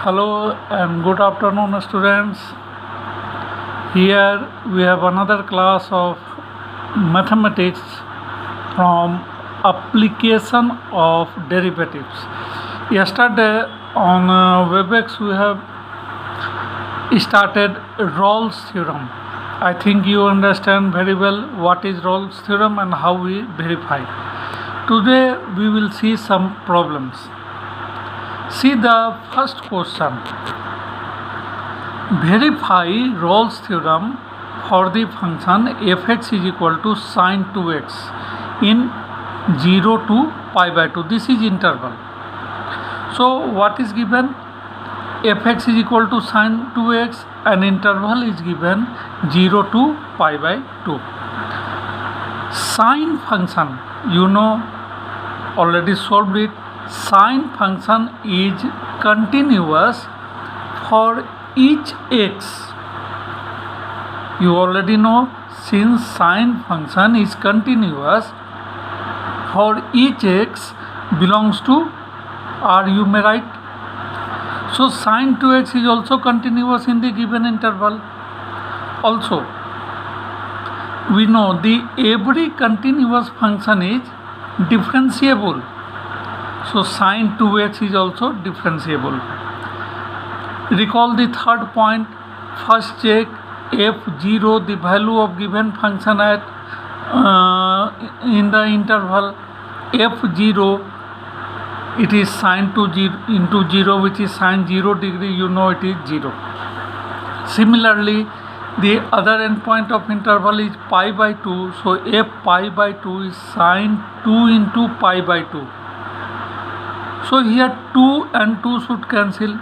Hello and good afternoon, students. Here we have another class of mathematics from application of derivatives. Yesterday on WebEx we have started Rolle's theorem. I think you understand very well what is Rolle's theorem and how we verify. Today we will see some problems. See the first question. Verify Rolle's theorem for the function fx is equal to sine 2x in 0 to pi by 2. This is interval. So what is given? Fx is equal to sine 2x and interval is given 0 to pi by 2. Sine function, you know, already solved it. Sine function is continuous for each x. You already know, since sine function is continuous for each x belongs to R, you may write. So sine 2x is also continuous in the given interval. Also, we know the every continuous function is differentiable. So sine 2x is also differentiable. Recall the third point. First check f0, the value of given function at in the interval f0. It is sine 2 into 0, which is sine 0 degree. You know it is 0. Similarly, the other endpoint of interval is pi by 2. So f pi by 2 is sine 2 into pi by 2. So here 2 and 2 should cancel.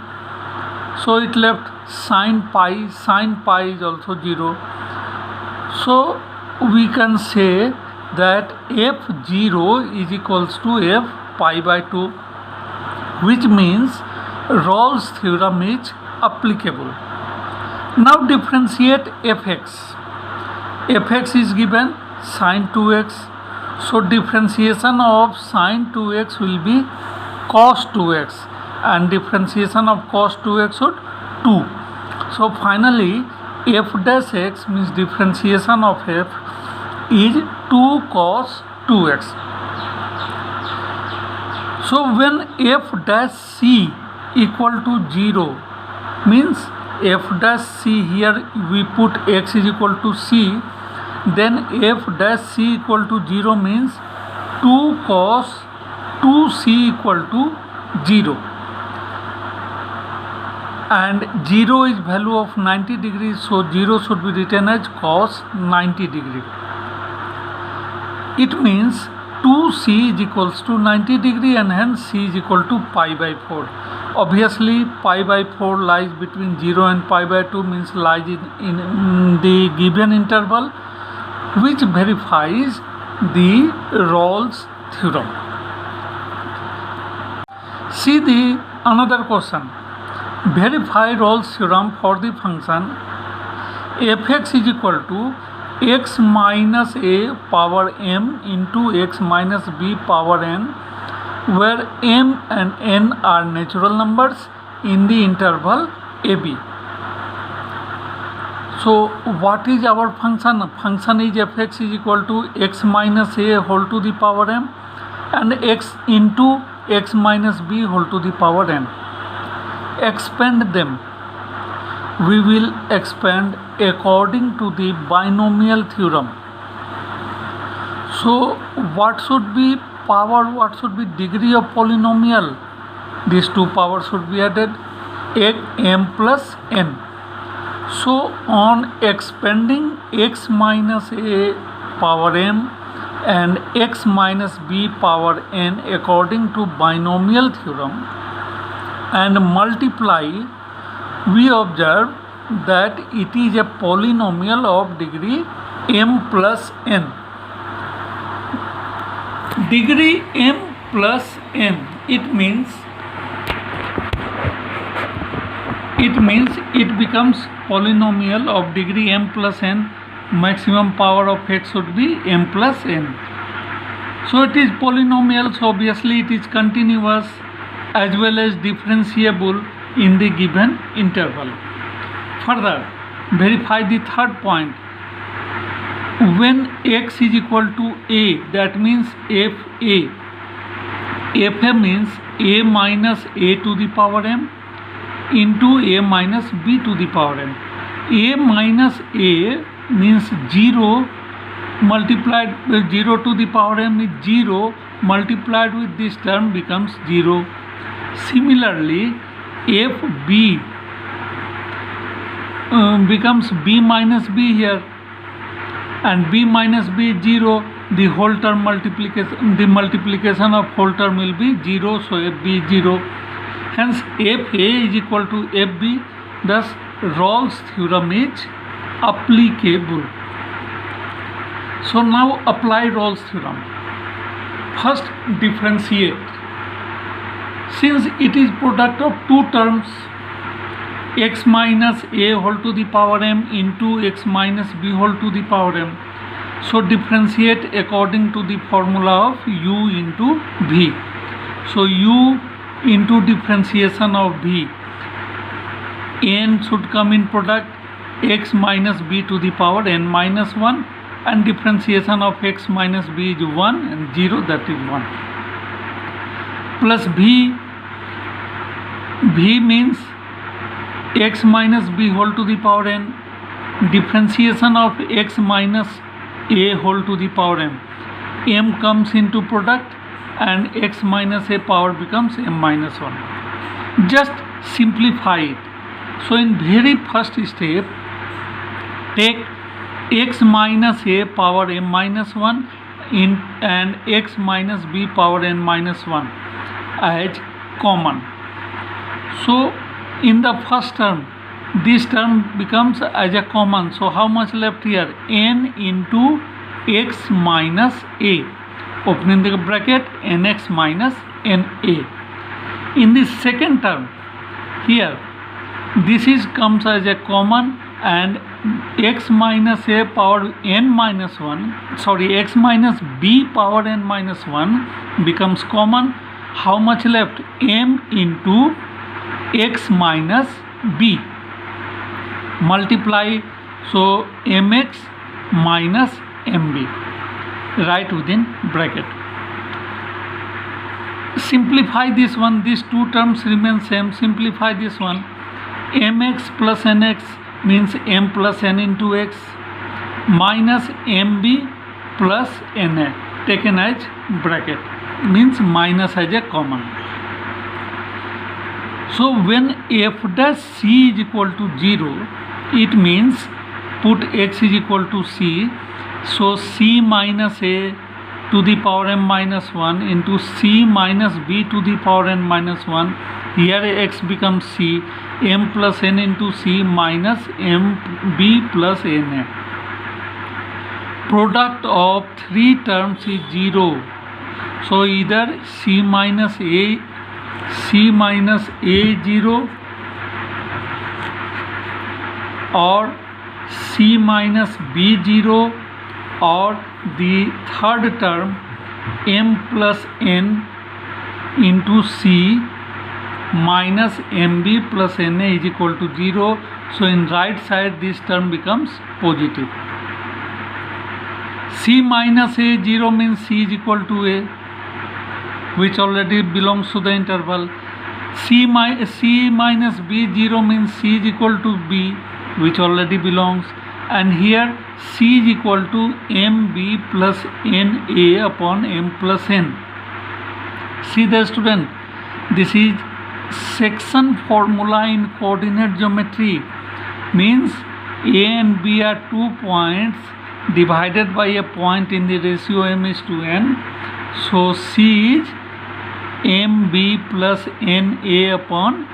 So it left sine pi. Sine pi is also 0. So we can say that f0 is equals to f pi by 2, which means Rolle's theorem is applicable. Now differentiate fx. Fx is given sine 2x. So differentiation of sine 2x will be cos 2x and differentiation of cos 2x should 2. So finally f dash x means differentiation of f is 2 cos 2x. So when f dash c equal to 0 means f dash c, here we put x is equal to c, then f dash c equal to 0 means 2 cos 2c equal to 0, and 0 is value of 90 degrees, so 0 should be written as cos 90 degree. It means 2c is equals to 90 degree and hence c is equal to pi by 4. Obviously pi by 4 lies between 0 and pi by 2, means lies in the given interval, which verifies the Rolle's theorem. See the another question. Verify Rolle's theorem for the function fx is equal to x minus a power m into x minus b power n, where m and n are natural numbers in the interval ab. So what is our function? Function is fx is equal to x minus a whole to the power m and x into x minus b whole to the power n. Expand them. We will expand according to the binomial theorem. So what should be power, what should be degree of polynomial? These two powers should be added, m plus n. So on expanding x minus a power m and x minus b power n according to binomial theorem and multiply, we observe that it is a polynomial of degree m plus n. Degree m plus n, it means it becomes polynomial of degree m plus n. Maximum power of x should be m plus n. So it is polynomial, so obviously it is continuous as well as differentiable. in the given interval. Further, verify the third point. When x is equal to a, that means fa means a minus a to the power m into a minus b to the power m. A minus a means 0 multiplied with 0 to the power m is 0 multiplied with this term becomes 0. Similarly, fb becomes b minus b here, and b minus b is 0. The whole term multiplication of whole term will be 0, so fb is 0. Hence fa is equal to fb. Thus Rolle's theorem is applicable. So now apply Rolle's theorem. First, differentiate. Since it is product of two terms, x minus a whole to the power m into x minus b whole to the power m. So differentiate according to the formula of u into v. So u into differentiation of v, n should come in product x minus b to the power n minus 1, and differentiation of x minus b is 1 and 0, that is 1, plus v means x minus b whole to the power n, differentiation of x minus a whole to the power m comes into product, and x minus a power becomes m minus 1. Just simplify it. So in very first step, take x minus a power m minus 1 and x minus b power n minus 1 as common. So in the first term, this term becomes as a common. So how much left here? N into x minus a, opening the bracket, nx minus na. In the second term, here this is comes as a common, and x minus a power n minus 1, sorry, x minus b power n minus 1 becomes common. How much left? M into x minus b, multiply, so mx minus mb, right within bracket. Simplify this one, these two terms remain same. Simplify this one. Mx plus nx means m plus n into x minus mb plus na, taken as bracket, means minus as a common. So when f dash c is equal to 0, it means put x is equal to c. So c minus a to the power m minus 1 into c minus b to the power n minus 1. Here x becomes c, m plus n into c minus mb plus na. Product of three terms is 0. So either c minus a is 0, or c minus b 0, or the third term m plus n into c minus mb plus na is equal to 0. So in right side this term becomes positive. C minus a 0 means c is equal to a, which already belongs to the interval. C minus b 0 means c is equal to b, which already belongs. And here c is equal to mb plus na upon m plus n. See the student, this is section formula in coordinate geometry, means a and b are 2 points divided by a point in the ratio m is to n. So c is mb plus na upon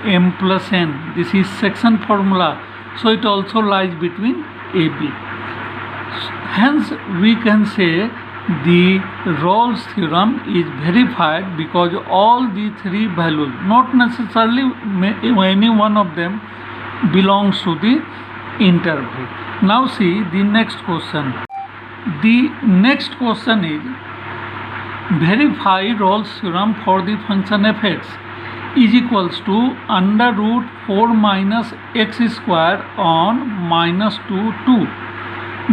m plus n. This is section formula, so it also lies between ab. Hence we can say the Rolle's theorem is verified because all the three values, not necessarily any one of them, belongs to the interval. Now see the next question. The next question is verify Rolle's theorem for the function fx. is equals to under root 4 minus x square on minus 2, 2.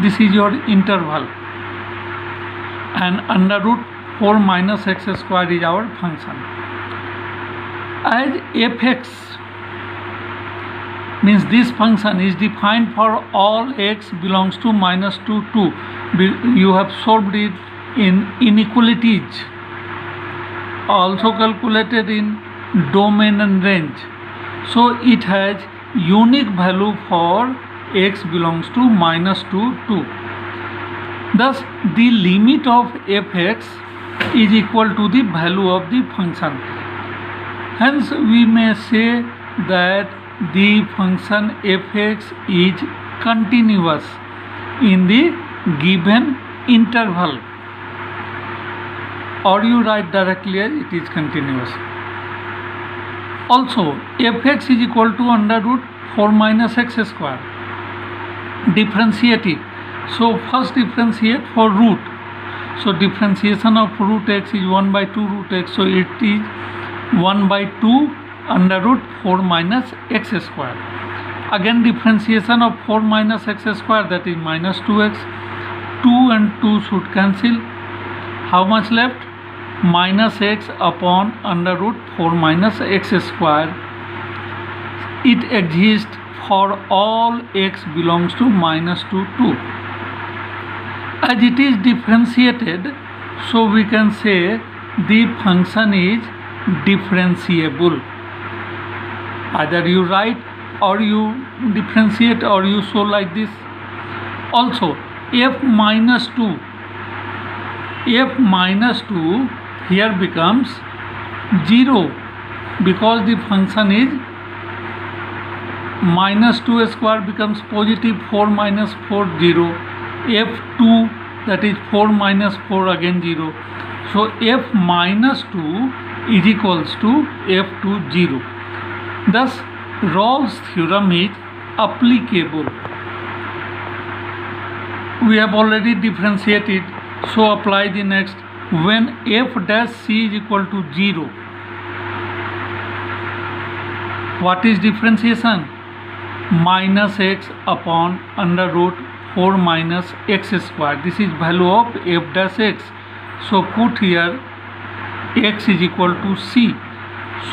This is your interval, and under root 4 minus x square is our function. As fx means this function is defined for all x belongs to minus 2, 2. You have solved it in inequalities, also calculated in domain and range. So it has unique value for x belongs to minus 2, 2. Thus the limit of fx is equal to the value of the function. Hence we may say that the function fx is continuous in the given interval, or you write directly as it is continuous. Also fx is equal to under root 4 minus x square. Differentiate it. So first differentiate for root. So differentiation of root x is 1 by 2 root x. So it is 1 by 2 under root 4 minus x square. Again differentiation of 4 minus x square, that is minus 2x. 2 and 2 should cancel. How much left? Minus x upon under root 4 minus x square. It exists for all x belongs to minus 2, 2. As it is differentiated, so we can say the function is differentiable. Either you write or you differentiate or you show like this. Also f minus 2 here becomes 0 because the function is minus 2 square becomes positive 4 minus 4, 0. f2, that is 4 minus 4, again 0. So f minus 2 is equals to f2, 0. Thus Rolle's theorem is applicable. We have already differentiated, so apply the next. When f dash c is equal to 0, what is differentiation? Minus x upon under root 4 minus x square. This is value of f dash x. So put here x is equal to c.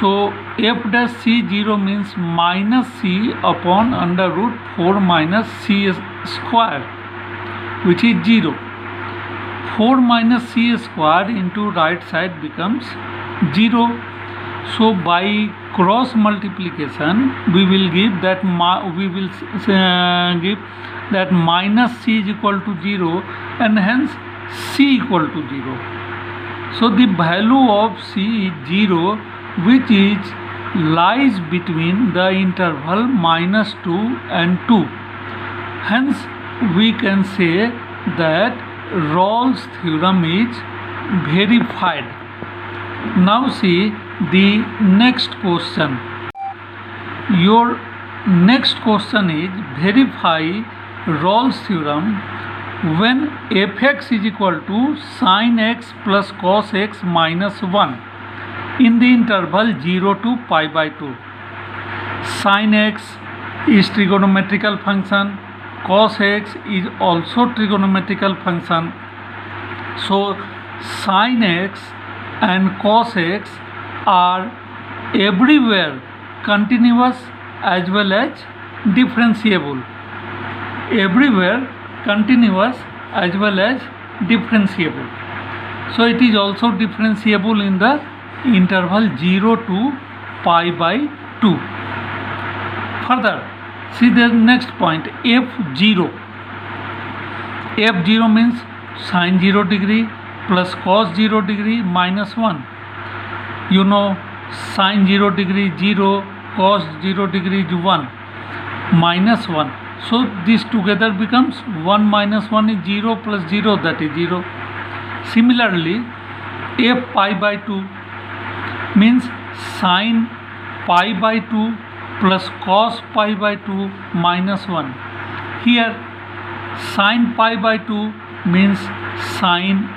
So f dash c 0 means minus c upon under root 4 minus c square, which is 0. 4 minus c square into right side becomes 0. So by cross multiplication we will give that minus c is equal to 0, and hence c equal to 0. So the value of c is 0, which is lies between the interval minus 2 and 2. Hence we can say that Rolle's theorem is verified. Now see the next question. Your next question is verify Rolle's theorem when fx is equal to sin x plus cos x minus 1 in the interval 0 to pi by 2. Sin x is trigonometrical function, cos x is also trigonometrical function. So sin x and cos x are everywhere continuous as well as differentiable. Everywhere continuous as well as differentiable. So it is also differentiable in the interval 0 to pi by 2. Further, see the next point, f0. f0 means sin 0 degree plus cos 0 degree minus 1. You know sin 0 degree 0, cos 0 degree is 1, minus 1. So this together becomes 1 minus 1 is 0 plus 0, that is 0. Similarly, f pi by 2 means sin pi by 2 plus cos pi by 2 minus 1. Here sin pi by 2 means sin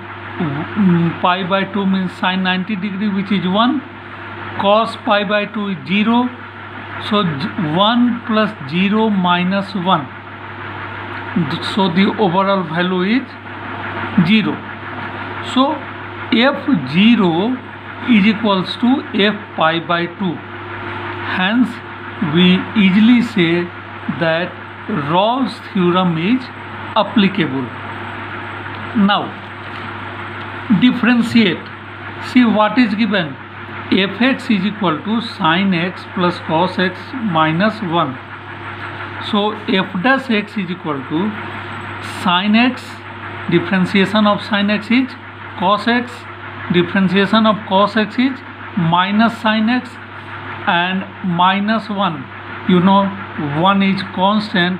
pi by 2 means sin 90 degree, which is 1, cos pi by 2 is 0, so 1 plus 0 minus 1, so the overall value is 0. So f0 is equals to f pi by 2. Hence we easily say that Rolle's theorem is applicable. Now differentiate. See what is given. Fx is equal to sin x plus cos x minus 1. So f dash x is equal to sin x, differentiation of sin x is cos x, differentiation of cos x is minus sin x, and minus 1. You know 1 is constant,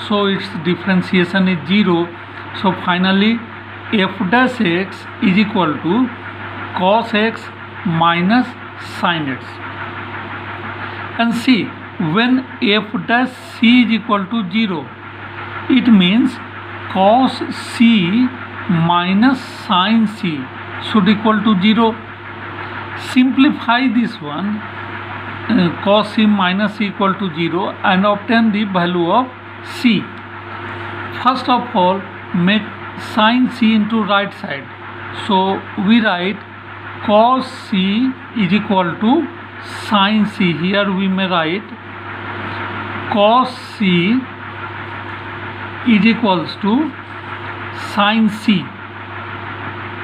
so its differentiation is 0. So finally f dash x is equal to cos x minus sin x. And see, when f dash c is equal to 0, it means cos c minus sin c should equal to 0. Simplify this one, cos c minus c equal to 0, and obtain the value of c. First of all, make sin c into right side. So we write cos c is equal to sin c. Here we may write cos c is equals to sin c,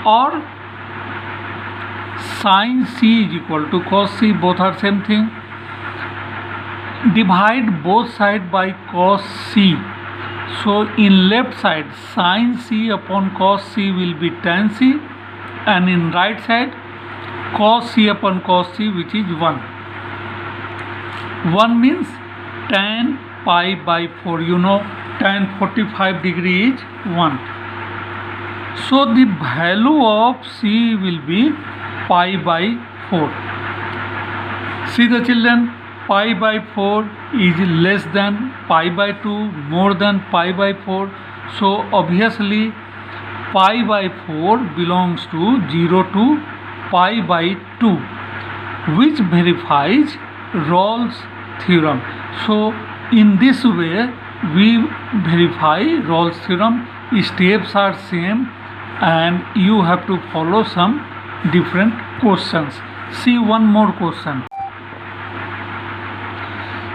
or sin c is equal to cos c, both are same thing. Divide both sides by cos c. So in left side sin c upon cos c will be tan c, and in right side cos c upon cos c, which is 1. 1 means tan pi by 4. You know tan 45 degree is 1. So the value of c will be pi by 4. See the children, pi by 4 is less than pi by 2, more than pi by 4. So obviously pi by 4 belongs to 0 to pi by 2, which verifies Rolle's theorem. So in this way we verify Rolle's theorem. Steps are same, and you have to follow some different questions. See one more question.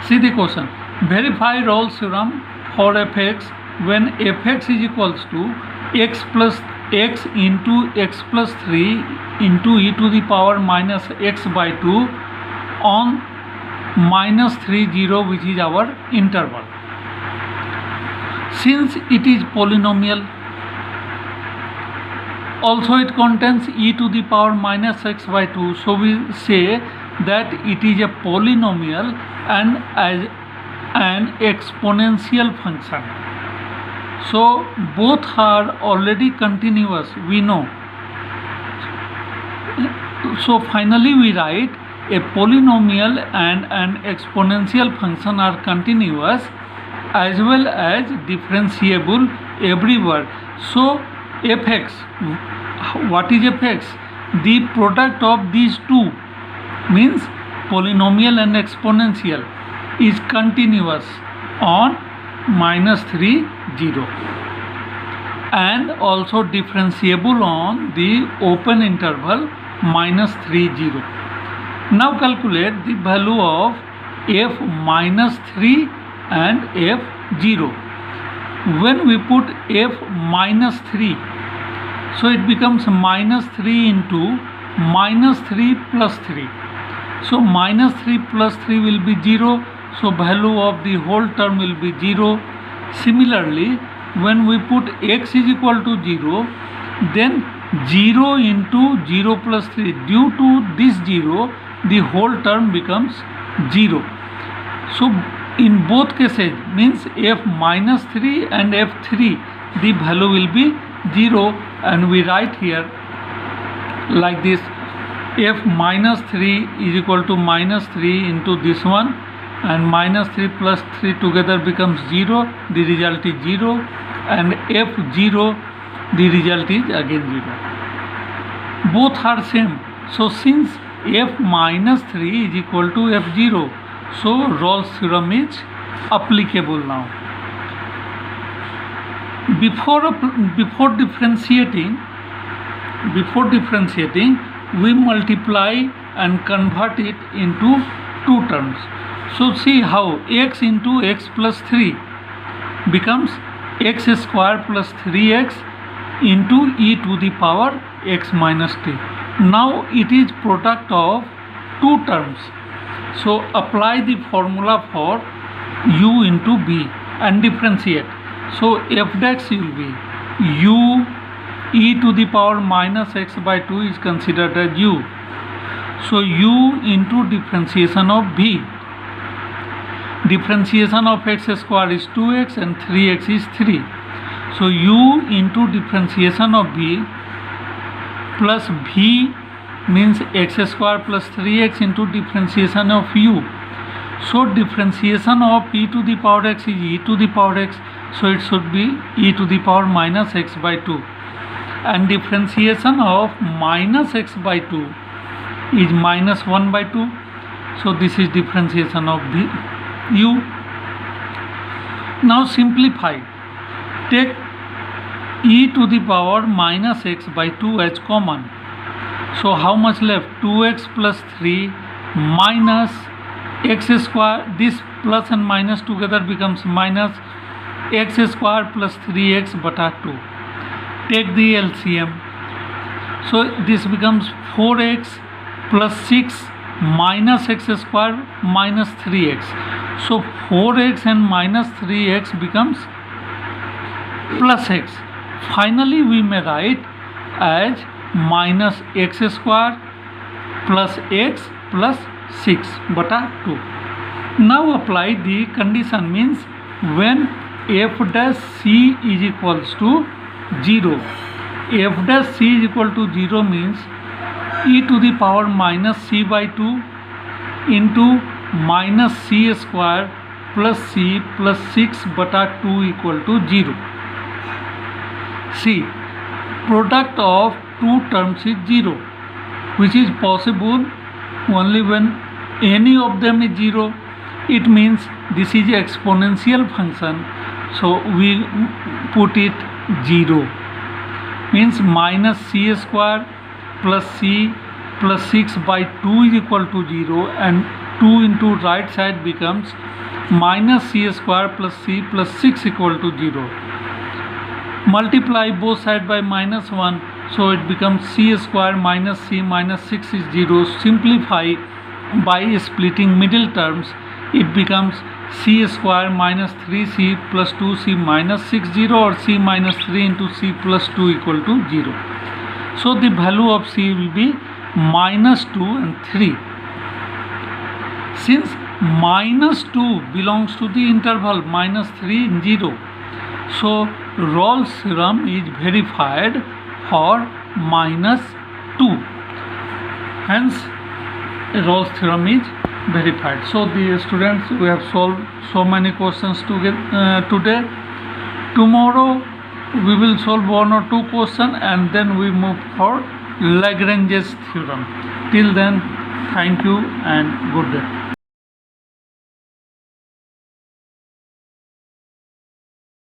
See the question. Verify Rolle's theorem for fx when fx is equals to x plus x into x plus 3 into e to the power minus x by 2 on minus 3 0, which is our interval. Since it is polynomial, also it contains e to the power minus x by 2, so we say that it is a polynomial and as an exponential function. So both are already continuous, we know. So finally we write a polynomial and an exponential function are continuous as well as differentiable everywhere. So fx, what is fx? The product of these two, means polynomial and exponential, is continuous on minus 3 0, and also differentiable on the open interval minus 3 0. Now calculate the value of f minus 3 and f0. When we put f minus 3, so it becomes minus 3 into minus 3 plus 3. So minus 3 plus 3 will be 0. So value of the whole term will be 0. Similarly, when we put x is equal to 0, then 0 into 0 plus 3. Due to this 0, the whole term becomes 0. So in both cases, means f minus 3 and f3, the value will be 0, and we write here like this: f minus 3 is equal to minus 3 into this one, and minus 3 plus 3 together becomes 0, the result is 0, and f0, the result is again 0. Both are same. So since f minus 3 is equal to f0. So Rolle's theorem is applicable now. Before differentiating, we multiply and convert it into two terms. So see how x into x plus 3 becomes x square plus 3x into e to the power x minus t. Now it is product of two terms. So apply the formula for u into b and differentiate. So f dash will be u e to the power minus x by 2 is considered as u. So u into differentiation of b. Differentiation of x square is 2x and 3x is 3. So u into differentiation of b plus v means x square plus 3x into differentiation of u. So differentiation of e to the power x is e to the power x. So it should be e to the power minus x by 2. And differentiation of minus x by 2 is minus 1 by 2. So this is differentiation of u. Now simplify. Take e to the power minus x by 2 as common. So how much left? 2x plus 3 minus x square. This plus and minus together becomes minus x square plus 3x bata 2. Take the LCM. So this becomes 4x plus 6 minus x square minus 3x. So 4x and minus 3x becomes plus x. Finally we may write as minus x square plus x plus 6 bata 2. Now apply the condition, means when f dash c is equals to 0. F dash c is equal to 0 means e to the power minus c by 2 into minus c square plus c plus 6 bata 2 equal to 0. See, product of two terms is 0, which is possible only when any of them is 0. It means this is an exponential function, so we put it 0. Means minus c square plus c plus 6 by 2 is equal to 0, and 2 into right side becomes minus c square plus c plus 6 equal to 0. Multiply both sides by minus 1, so it becomes c square minus c minus 6 is 0. Simplify by splitting middle terms, it becomes c square minus 3c plus 2c minus 6 0, or c minus 3 into c plus 2 equal to 0. So the value of c will be minus 2 and 3. Since minus 2 belongs to the interval minus 3 and 0, so Rolle's theorem is verified for minus 2. Hence Rolle's theorem is verified. So the students, we have solved so many questions today. Tomorrow we will solve one or two questions, and then we move for Lagrange's theorem. Till then, thank you and good day.